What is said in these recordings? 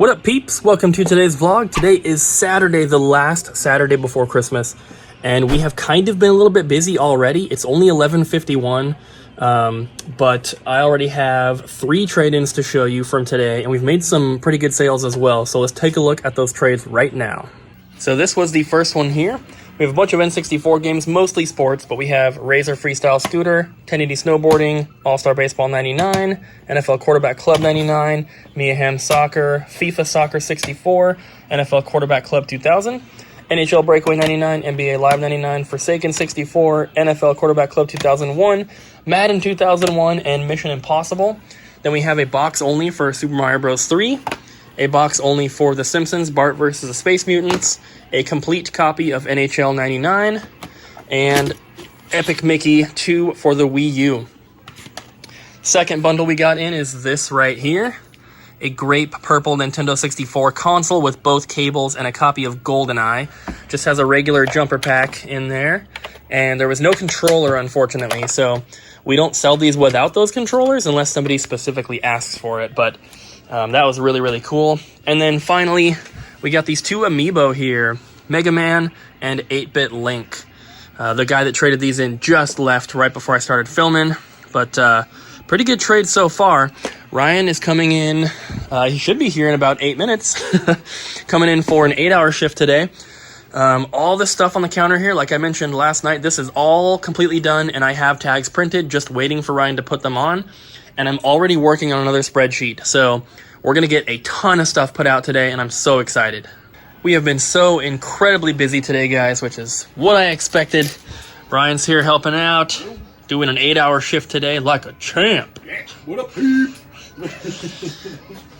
What up, peeps? Welcome to today's vlog. Today is Saturday, the last Saturday before Christmas, and we have kind of been a little bit busy already. It's only 11:51, but I already have 3 trade-ins to show you from today, and we've made some pretty good sales as well. So let's take a look at those trades right now. So this was the first one here. We have a bunch of N64 games, mostly sports, but we have Razor Freestyle Scooter, 1080 Snowboarding, All-Star Baseball 99, NFL Quarterback Club 99, Mia Hamm Soccer, FIFA Soccer 64, NFL Quarterback Club 2000, NHL Breakaway 99, NBA Live 99, Forsaken 64, NFL Quarterback Club 2001, Madden 2001, and Mission Impossible. Then we have a box only for Super Mario Bros. 3, a box only for The Simpsons, Bart vs. the Space Mutants, a complete copy of NHL 99, and Epic Mickey 2 for the Wii U. Second bundle we got in is this right here, a grape purple Nintendo 64 console with both cables and a copy of GoldenEye. Just has a regular jumper pack in there, and there was no controller, unfortunately, so we don't sell these without those controllers unless somebody specifically asks for it, but that was really, really cool. And then finally, we got these 2 amiibo here, Mega Man and 8-Bit Link. The guy that traded these in just left right before I started filming, but pretty good trade so far. Ryan is coming in, he should be here in about 8 minutes, coming in for an 8-hour shift today. All the stuff on the counter here, like I mentioned last night, this is all completely done, and I have tags printed, just waiting for Ryan to put them on. And I'm already working on another spreadsheet, so we're going to get a ton of stuff put out today, and I'm so excited. We have been so incredibly busy today, guys, which is what I expected. Ryan's here helping out, doing an 8-hour shift today like a champ. What up, peep?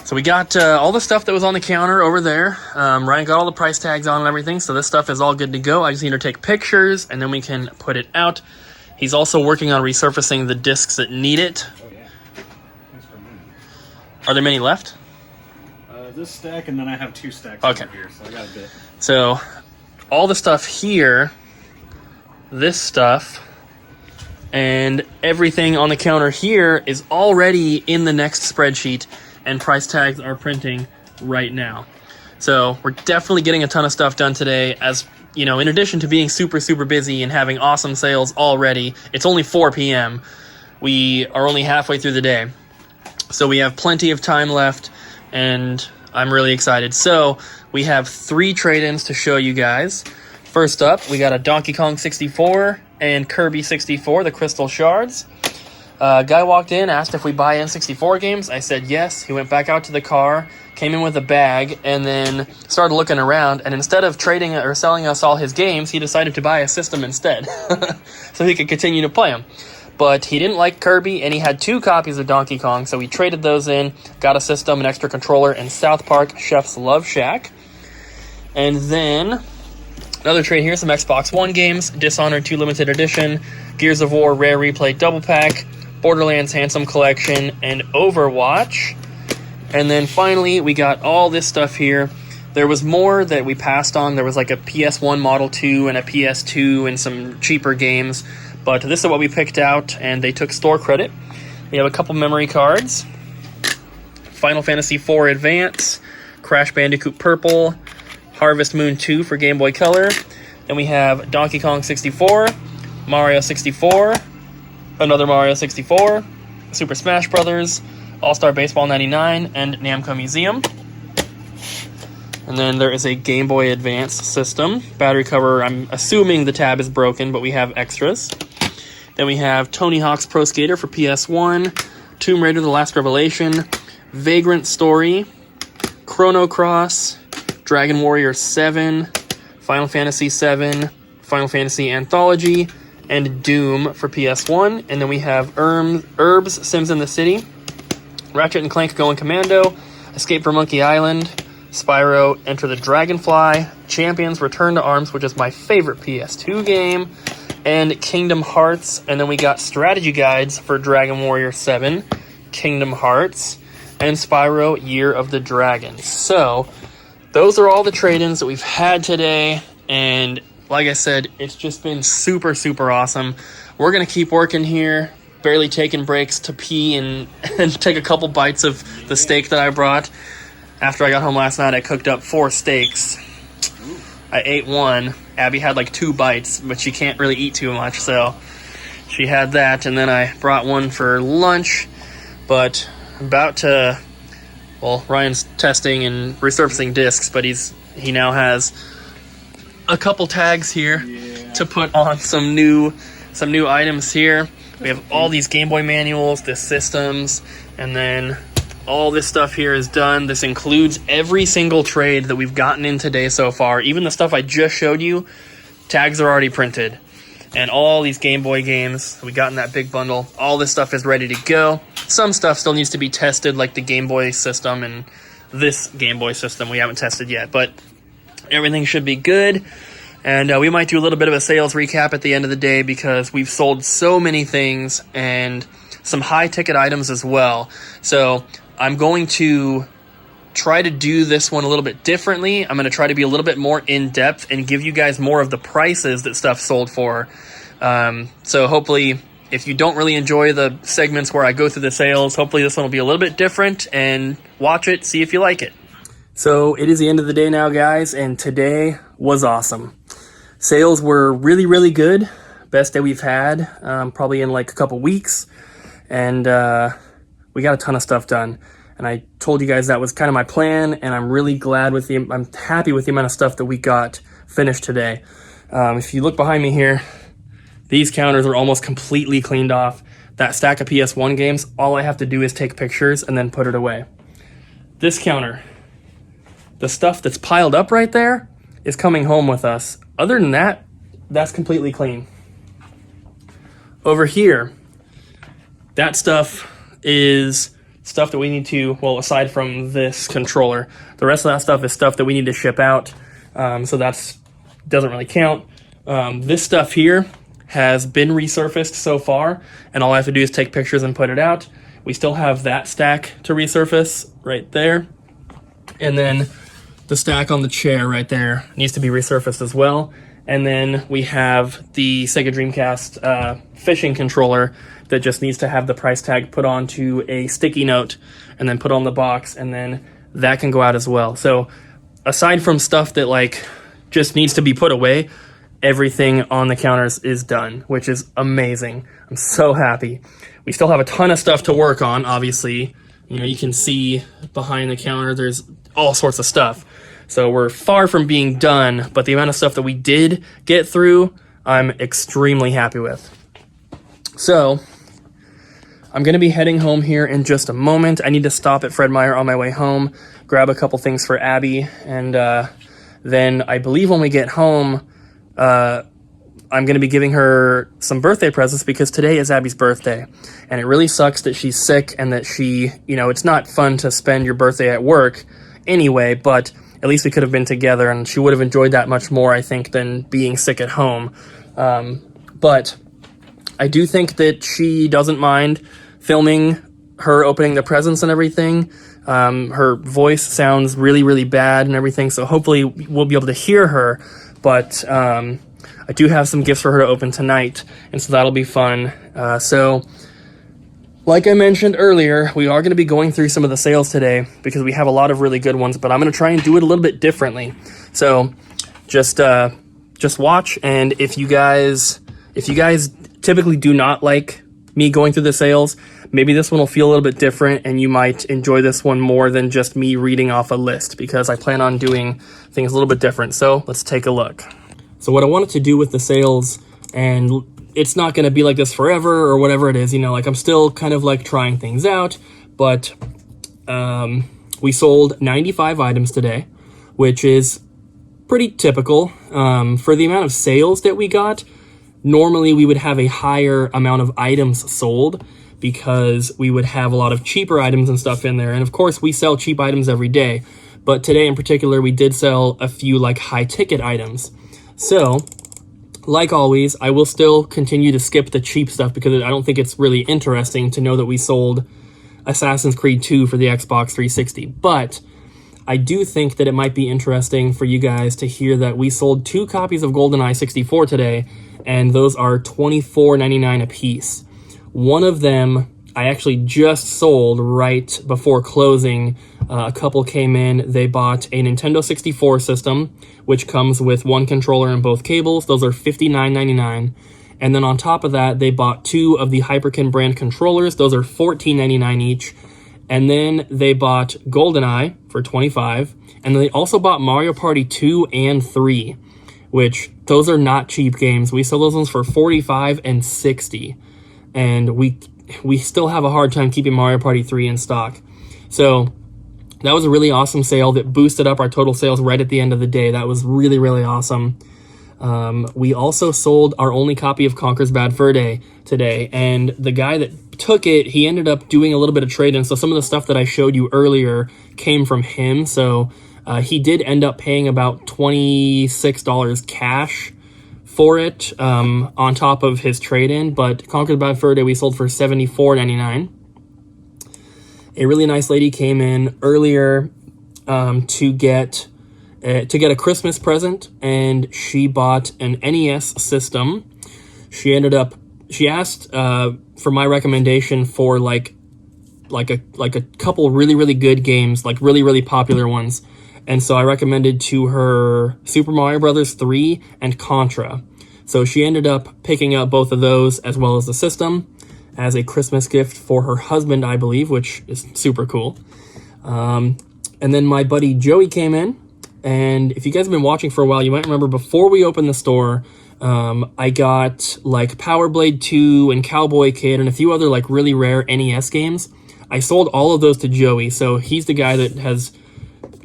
So we got all the stuff that was on the counter over there. Ryan got all the price tags on and everything, so this stuff is all good to go. I just need to take pictures, and then we can put it out. He's also working on resurfacing the discs that need it. Are there many left? This stack, and then I have 2 stacks over here, so I got a bit. So, all the stuff here, this stuff, and everything on the counter here is already in the next spreadsheet, and price tags are printing right now. So, we're definitely getting a ton of stuff done today, as, you know, in addition to being super, super busy and having awesome sales already. It's only 4 p.m. We are only halfway through the day. So we have plenty of time left, and I'm really excited. So we have 3 trade-ins to show you guys. First up, we got a Donkey Kong 64 and Kirby 64, the Crystal Shards. Guy walked in, asked if we buy N64 games. I said yes. He went back out to the car, came in with a bag, and then started looking around. And instead of trading or selling us all his games, he decided to buy a system instead so he could continue to play them. But he didn't like Kirby, and he had 2 copies of Donkey Kong, so we traded those in, got a system, an extra controller, and South Park Chef's Love Shack. And then, another trade here, some Xbox One games, Dishonored 2 Limited Edition, Gears of War Rare Replay Double Pack, Borderlands Handsome Collection, and Overwatch. And then finally, we got all this stuff here. There was more that we passed on. There was like a PS1 Model 2 and a PS2 and some cheaper games. But this is what we picked out, and they took store credit. We have a couple memory cards. Final Fantasy IV Advance, Crash Bandicoot Purple, Harvest Moon 2 for Game Boy Color. Then we have Donkey Kong 64, Mario 64, another Mario 64, Super Smash Bros., All-Star Baseball 99, and Namco Museum. And then there is a Game Boy Advance system. Battery cover, I'm assuming the tab is broken, but we have extras. Then we have Tony Hawk's Pro Skater for PS1, Tomb Raider The Last Revelation, Vagrant Story, Chrono Cross, Dragon Warrior 7, Final Fantasy 7, Final Fantasy Anthology, and Doom for PS1. And then we have Herbs Sims in the City, Ratchet & Clank Going Commando, Escape from Monkey Island, Spyro Enter the Dragonfly, Champions Return to Arms, which is my favorite PS2 game, and Kingdom Hearts. And then we got strategy guides for Dragon Warrior 7, Kingdom Hearts, and Spyro Year of the Dragon. So those are all the trade-ins that we've had today, and like I said, it's just been super, super awesome. We're going to keep working here, barely taking breaks to pee and take a couple bites of the steak that I brought. After I got home last night, I cooked up 4 steaks. I ate one. Abby had like 2 bites, but she can't really eat too much, so she had that. And then I brought one for lunch, but I'm about to, well, Ryan's testing and resurfacing discs, but he now has a couple tags here to put on some new items here. We have all these Game Boy manuals, the systems, and then all this stuff here is done. This includes every single trade that we've gotten in today so far. Even the stuff I just showed you, tags are already printed. And all these Game Boy games we got in that big bundle, all this stuff is ready to go. Some stuff still needs to be tested, like the Game Boy system and this Game Boy system we haven't tested yet. But everything should be good. And we might do a little bit of a sales recap at the end of the day because we've sold so many things and some high-ticket items as well. So I'm going to try to do this one a little bit differently. I'm going to try to be a little bit more in-depth and give you guys more of the prices that stuff sold for. So hopefully, if you don't really enjoy the segments where I go through the sales, hopefully this one will be a little bit different, and watch it, see if you like it. So it is the end of the day now, guys, and today was awesome. Sales were really, really good. Best day we've had, probably in like a couple weeks. And we got a ton of stuff done. And I told you guys that was kind of my plan, and I'm really glad I'm happy with the amount of stuff that we got finished today. If you look behind me here, these counters are almost completely cleaned off. That stack of PS1 games, all I have to do is take pictures and then put it away. This counter, the stuff that's piled up right there is coming home with us. Other than that, that's completely clean. Over here, that stuff is stuff that we need to, well, aside from this controller, the rest of that stuff is stuff that we need to ship out. So that doesn't really count. This stuff here has been resurfaced so far, and all I have to do is take pictures and put it out. We still have that stack to resurface right there. And then the stack on the chair right there needs to be resurfaced as well. And then we have the Sega Dreamcast fishing controller that just needs to have the price tag put onto a sticky note and then put on the box, and then that can go out as well. So aside from stuff that like just needs to be put away, everything on the counters is done, which is amazing. I'm so happy. We still have a ton of stuff to work on, obviously. You know, you can see behind the counter there's all sorts of stuff. So we're far from being done, but the amount of stuff that we did get through, I'm extremely happy with. So I'm going to be heading home here in just a moment. I need to stop at Fred Meyer on my way home, grab a couple things for Abby, and then I believe when we get home, I'm going to be giving her some birthday presents because today is Abby's birthday. And it really sucks that she's sick and that she, you know, it's not fun to spend your birthday at work anyway, but at least we could have been together, and she would have enjoyed that much more, I think, than being sick at home. But I do think that she doesn't mind filming her opening the presents and everything. Her voice sounds really, really bad and everything, so hopefully we'll be able to hear her. But I do have some gifts for her to open tonight, and so that'll be fun. So like I mentioned earlier, we are going to be going through some of the sales today because we have a lot of really good ones, but I'm going to try and do it a little bit differently. So just watch, and if you guys typically do not like me going through the sales, maybe this one will feel a little bit different, and you might enjoy this one more than just me reading off a list, because I plan on doing things a little bit different. So let's take a look. So what I wanted to do with the sales, and it's not going to be like this forever or whatever it is, you know, like I'm still kind of like trying things out, but we sold 95 items today, which is pretty typical. For the amount of sales that we got, normally we would have a higher amount of items sold because we would have a lot of cheaper items and stuff in there. And of course we sell cheap items every day, but today in particular, we did sell a few like high ticket items. So like always, I will still continue to skip the cheap stuff because I don't think it's really interesting to know that we sold Assassin's Creed 2 for the Xbox 360. But I do think that it might be interesting for you guys to hear that we sold 2 copies of GoldenEye 64 today, and those are $24.99 a piece. One of them I actually just sold right before closing. A couple came in. They bought a Nintendo 64 system, which comes with one controller and both cables. Those are $59.99. And then on top of that, they bought 2 of the Hyperkin brand controllers. Those are $14.99 each. And then they bought GoldenEye for $25. And then they also bought Mario Party 2 and 3, which those are not cheap games. We sell those ones for $45 and $60. And we still have a hard time keeping Mario Party 3 in stock. So that was a really awesome sale that boosted up our total sales right at the end of the day. That was really, really awesome. We also sold our only copy of Conker's Bad Fur Day today, and the guy that took it, he ended up doing a little bit of trade-in, so some of the stuff that I showed you earlier came from him, so he did end up paying about $26 cash for it on top of his trade-in, but Conker's Bad Fur Day we sold for $74.99. A really nice lady came in earlier to get a Christmas present, and she bought an NES system. She asked for my recommendation for like a couple really, really good games, like really, really popular ones. And so I recommended to her Super Mario Brothers 3 and Contra. So she ended up picking up both of those as well as the system as a Christmas gift for her husband, I believe, which is super cool. And then my buddy Joey came in. And if you guys have been watching for a while, you might remember before we opened the store, I got like Power Blade 2 and Cowboy Kid and a few other like really rare NES games. I sold all of those to Joey, so he's the guy that has,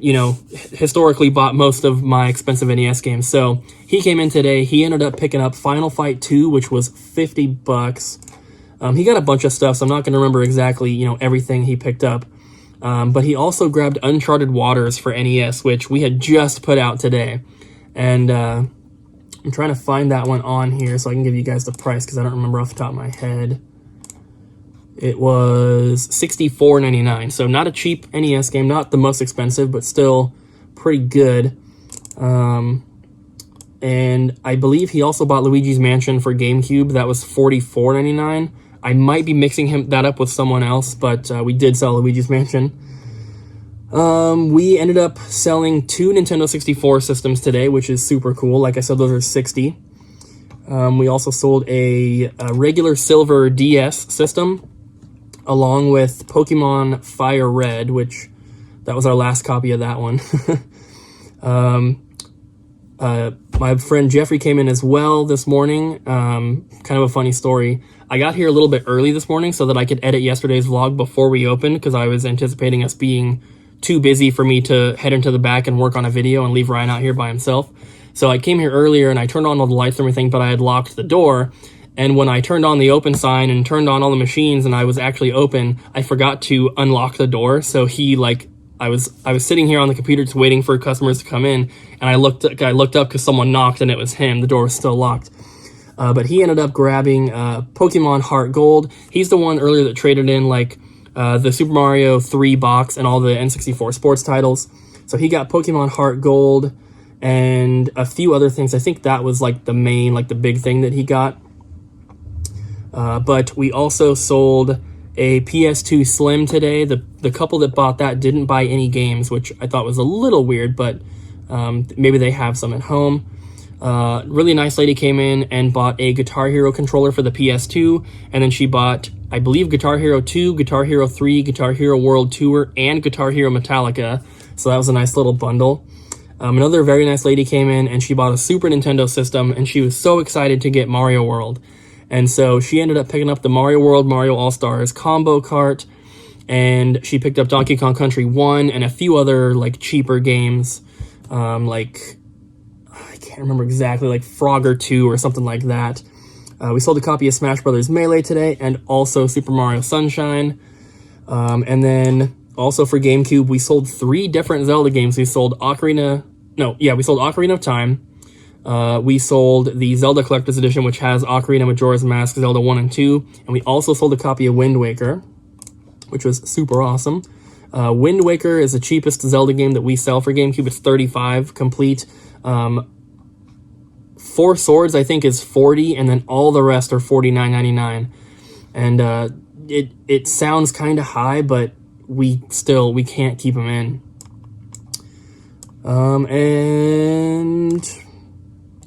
historically bought most of my expensive NES games. So he came in today. He ended up picking up Final Fight 2, which was $50. He got a bunch of stuff, so I'm not going to remember exactly, everything he picked up. But he also grabbed Uncharted Waters for NES, which we had just put out today. And I'm trying to find that one on here so I can give you guys the price because I don't remember off the top of my head. It was $64.99, so not a cheap NES game, not the most expensive, but still pretty good. And I believe he also bought Luigi's Mansion for GameCube. That was $44.99. I might be mixing that up with someone else, but we did sell Luigi's Mansion. We ended up selling 2 Nintendo 64 systems today, which is super cool. Like I said, those are $60. We also sold a regular silver DS system, along with Pokemon Fire Red, which that was our last copy of that one. My friend Jeffrey came in as well this morning. Kind of a funny story. I got here a little bit early this morning so that I could edit yesterday's vlog before we opened because I was anticipating us being too busy for me to head into the back and work on a video and leave Ryan out here by himself. So I came here earlier and I turned on all the lights and everything, but I had locked the door. And when I turned on the open sign and turned on all the machines and I was actually open, I forgot to unlock the door. So I was sitting here on the computer just waiting for customers to come in, and I looked up because someone knocked and it was him. The door was still locked. But he ended up grabbing Pokemon Heart Gold. He's the one earlier that traded in the Super Mario 3 box and all the N64 sports titles. So he got Pokemon Heart Gold and a few other things. I think that was the main, the big thing that he got. But we also sold a PS2 Slim today. The couple that bought that didn't buy any games, which I thought was a little weird, but maybe they have some at home. Really nice lady came in and bought a Guitar Hero controller for the PS2, and then she bought, I believe, Guitar Hero 2, Guitar Hero 3, Guitar Hero World Tour, and Guitar Hero Metallica, so that was a nice little bundle. Another very nice lady came in and she bought a Super Nintendo system, and she was so excited to get Mario World. And so she ended up picking up the Mario World, Mario All-Stars combo cart, and she picked up Donkey Kong Country 1 and a few other cheaper games, I can't remember exactly, Frogger 2 or something like that. We sold a copy of Smash Brothers Melee today and also Super Mario Sunshine. And then also for GameCube, we sold 3 different Zelda games. We sold Ocarina of Time. We sold the Zelda Collector's Edition, which has Ocarina, Majora's Mask, Zelda 1 and 2. And we also sold a copy of Wind Waker, which was super awesome. Wind Waker is the cheapest Zelda game that we sell for GameCube. It's $35 complete. 4 Swords, I think, is $40, and then all the rest are $49.99. And it sounds kind of high, but we can't keep them in.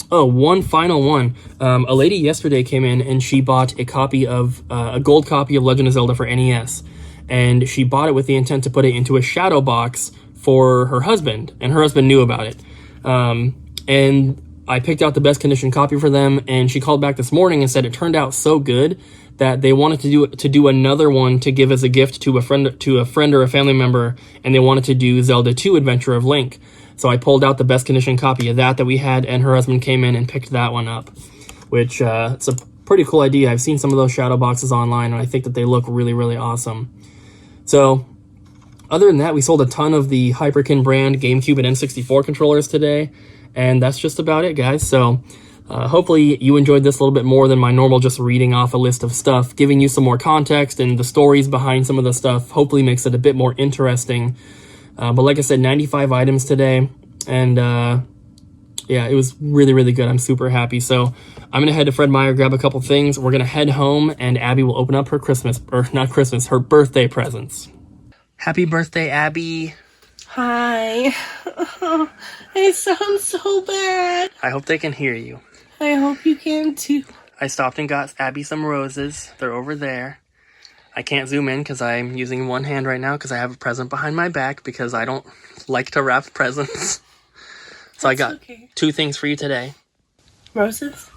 One final one. A lady yesterday came in and she bought a gold copy of Legend of Zelda for NES, and she bought it with the intent to put it into a shadow box for her husband, and her husband knew about it. And I picked out the best condition copy for them, and she called back this morning and said it turned out so good that they wanted to do another one to give as a gift to a friend or a family member, and they wanted to do Zelda 2 Adventure of Link. So I pulled out the best condition copy of that we had, and her husband came in and picked that one up, which it's a pretty cool idea. I've seen some of those shadow boxes online, and I think that they look really, really awesome. So other than that, we sold a ton of the Hyperkin brand GameCube and N64 controllers today, and that's just about it, guys. So hopefully you enjoyed this a little bit more than my normal just reading off a list of stuff. Giving you some more context and the stories behind some of the stuff hopefully makes it a bit more interesting. But like I said, 95 items today, and yeah, it was really, really good. I'm super happy. So I'm going to head to Fred Meyer, grab a couple things. We're going to head home, and Abby will open up her her birthday presents. Happy birthday, Abby. Hi. I sound so bad. I hope they can hear you. I hope you can too. I stopped and got Abby some roses. They're over there. I can't zoom in because I'm using one hand right now because I have a present behind my back because I don't like to wrap presents. So I got 2 things for you today. Roses?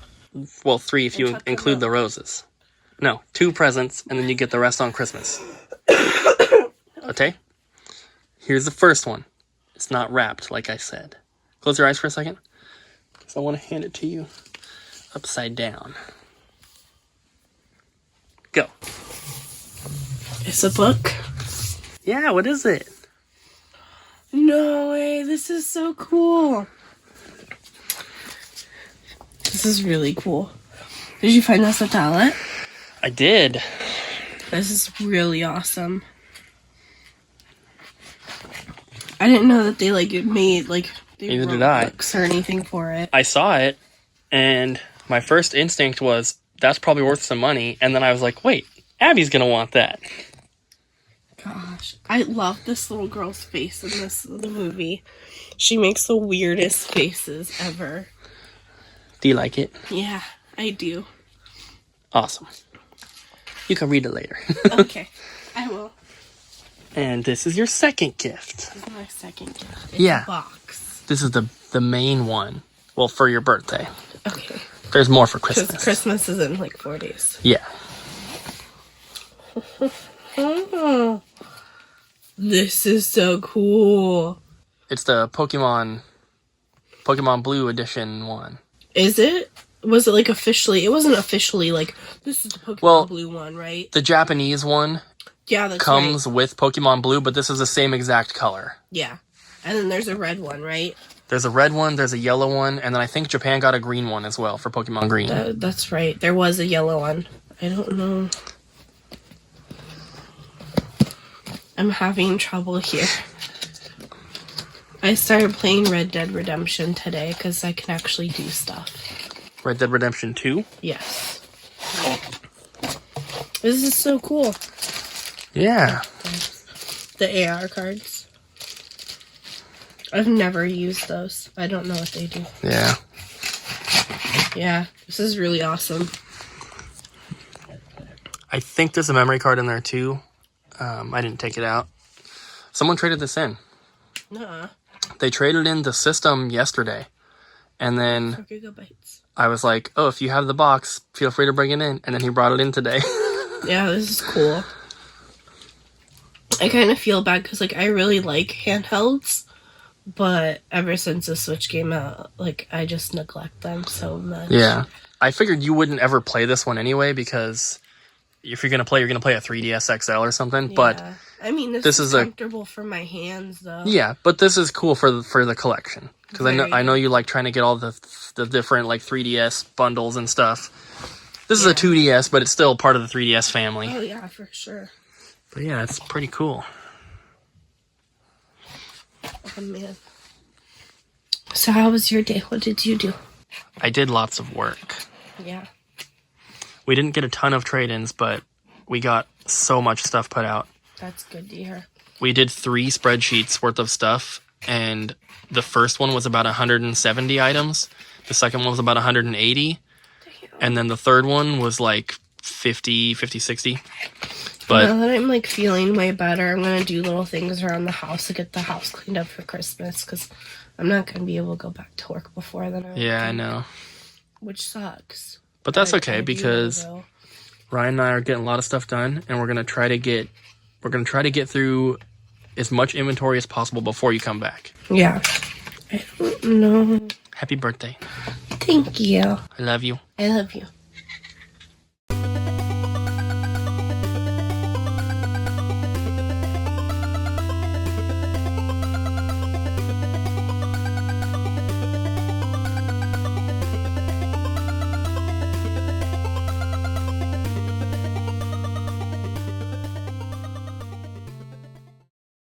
Well, 3 if you include the roses. No, 2 presents, and then you get the rest on Christmas. Okay? Here's the first one. It's not wrapped, like I said. Close your eyes for a second. Because I want to hand it to you upside down. Go. It's a book? Yeah, what is it? No way, this is so cool. This is really cool. Did you find this at the outlet? I did. This is really awesome. I didn't know that they made Neither did I. books or anything for it. I saw it, and my first instinct was, that's probably worth some money, and then I was like, wait, Abby's gonna want that. Gosh, I love this little girl's face in the movie. She makes the weirdest faces ever. Do you like it? Yeah, I do. Awesome. You can read it later. Okay, I will. And this is your second gift. This is my second gift. It's Yeah. a box. This is the main one. Well, for your birthday. Okay. There's more for Because Christmas. Christmas is in 4 days. Yeah. Oh, this is so cool. It's the Pokemon Blue edition one. Is it? Was it officially? It wasn't officially this is the Pokemon Blue one, right? The Japanese one Yeah, that's comes right. with Pokemon Blue, but this is the same exact color. Yeah. And then there's a red one, right? There's a red one, there's a yellow one, and then I think Japan got a green one as well for Pokemon Green. That's right. There was a yellow one. I don't know. I'm having trouble here. I started playing Red Dead Redemption today because I can actually do stuff. Red Dead Redemption 2? Yes. This is so cool. Yeah. The AR cards. I've never used those. I don't know what they do. Yeah. Yeah, this is really awesome. I think there's a memory card in there too. I didn't take it out. Someone traded this in. Nuh-uh. They traded in the system yesterday. And then 4 gigabytes. I was like, oh, if you have the box, feel free to bring it in. And then he brought it in today. Yeah, this is cool. I kind of feel bad because, I really like handhelds. But ever since the Switch came out, I just neglect them so much. Yeah. I figured you wouldn't ever play this one anyway because if you're going to play, you're going to play a 3DS XL or something. Yeah. But I mean, this is comfortable for my hands, though. Yeah, but this is cool for the collection. Because I know you like trying to get all the different 3DS bundles and stuff. This is a 2DS, but it's still part of the 3DS family. Oh, yeah, for sure. But yeah, it's pretty cool. Oh, man. So how was your day? What did you do? I did lots of work. Yeah. We didn't get a ton of trade-ins, but we got so much stuff put out. That's good to hear. We did 3 spreadsheets worth of stuff, and the first one was about 170 items. The second one was about 180. And then the third one was like 50, 60. But now that I'm like feeling way better, I'm gonna do little things around the house to get the house cleaned up for Christmas, because I'm not gonna be able to go back to work before then. yeah, I know. Which sucks. But that's okay, I do because though. Ryan and I are getting a lot of stuff done, and we're gonna try to get through as much inventory as possible before you come back. Yeah. I don't know. Happy birthday. Thank you. I love you. I love you.